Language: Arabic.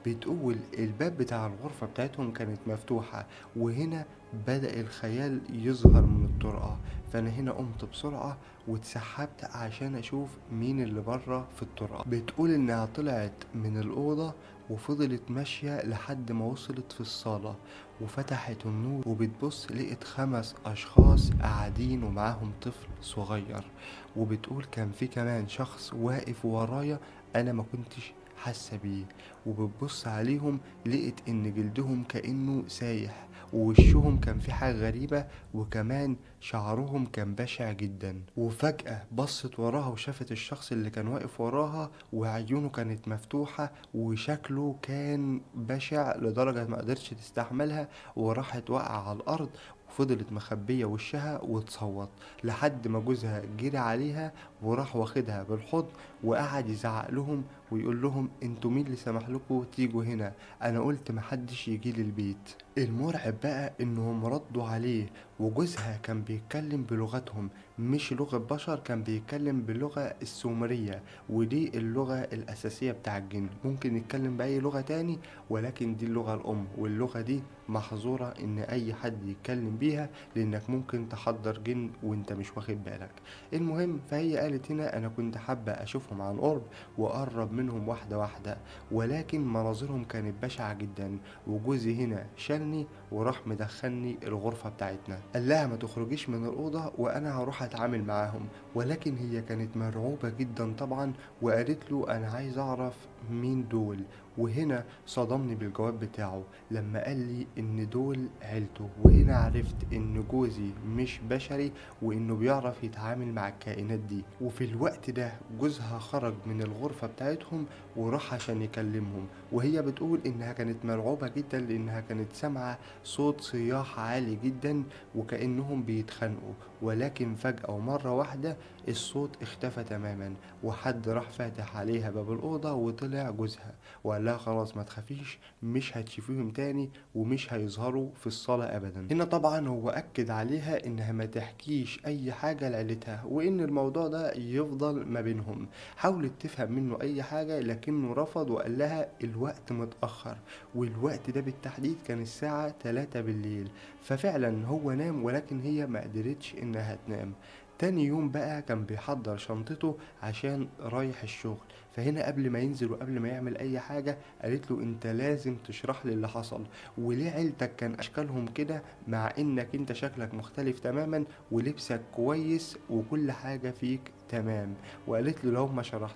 بتقول الباب بتاع الغرفة بتاعتهم كانت مفتوحة، وهنا بدأ الخيال يظهر من الطرقة. فأنا هنا قمت بسرعة واتسحبت عشان أشوف مين اللي بره في الطرقة. بتقول إنها طلعت من الأوضة وفضلت ماشية لحد ما وصلت في الصالة، وفتحت النور وبتبص لقت 5 أشخاص قاعدين ومعاهم طفل صغير. وبتقول كان في كمان شخص واقف ورايا أنا ما كنتش حاسة بيه. وبتبص عليهم لقيت ان جلدهم كأنه سايح، ووشهم كان فيه حاجة غريبة، وكمان شعرهم كان بشع جدا. وفجأة بصت وراها وشافت الشخص اللي كان واقف وراها، وعيونه كانت مفتوحة وشكله كان بشع لدرجة ما قدرتش تستحملها، وراحت واقعة على الأرض وفضلت مخبية وشها وتصوت لحد ما جوزها جري عليها وراح واخدها بالحضن وقعد يزعق لهم ويقول لهم انتوا مين اللي سمح لكم تيجوا هنا؟ انا قلت محدش يجي البيت. المرعب بقى انهم ردوا عليه، وجوزها كان بيتكلم بلغتهم مش لغة بشر، كان بيتكلم باللغة السومرية، ودي اللغة الأساسية بتاع الجن. ممكن يتكلم بأي لغة تاني، ولكن دي اللغة الأم، واللغة دي محظورة إن أي حد يتكلم بيها، لأنك ممكن تحضر جن وأنت مش واخد بالك. المهم فهي قالت هنا أنا كنت حابة أشوفهم عن قرب وأقرب منهم واحدة واحدة، ولكن مناظرهم كانت بشعة جدا. وجوزي هنا شالني وراح مدخلني الغرفة بتاعتنا، قال لها ما تخرجيش من الأوضة وأنا هروح أتعامل معاهم. ولكن هي كانت مرعوبة جدا طبعا، وقالت له أنا عايز أعرف مين دول. وهنا صدمني بالجواب بتاعه لما قال لي إن دول عيلته. وهنا عرفت إن جوزي مش بشري، وإنه بيعرف يتعامل مع الكائنات دي. وفي الوقت ده جوزها خرج من الغرفة بتاعتهم وراح عشان يكلمهم، وهي بتقول إنها كانت مرعوبة جدا لأنها كانت سامعة صوت صياح عالي جدا وكأنهم بيتخانقوا. ولكن فجأة ومرة واحدة الصوت اختفى تماما، وحد راح فاتح عليها باب الأوضة وطلع جوزها وقال لها خلاص ما تخافيش، مش هتشوفيهم تاني ومش هيظهروا في الصالة أبدا. هنا طبعا هو أكد عليها إنها ما تحكيش أي حاجة لعيلتها، وإن الموضوع ده يفضل ما بينهم. حاولت تفهم منه أي حاجة لكنه رفض وقال لها الوقت متأخر، والوقت ده بالتحديد كان الساعة 3 بالليل. ففعلا هو نام، ولكن هي ما قدرتش إنها تنام. تاني يوم بقى كان بيحضر شنطته عشان رايح الشغل. فهنا قبل ما ينزل وقبل ما يعمل اي حاجة قالت له انت لازم تشرح لي اللي حصل، وليه عيلتك كان اشكالهم كده مع انك انت شكلك مختلف تماما ولبسك كويس وكل حاجة فيك تمام. وقالت له لو ما شرحت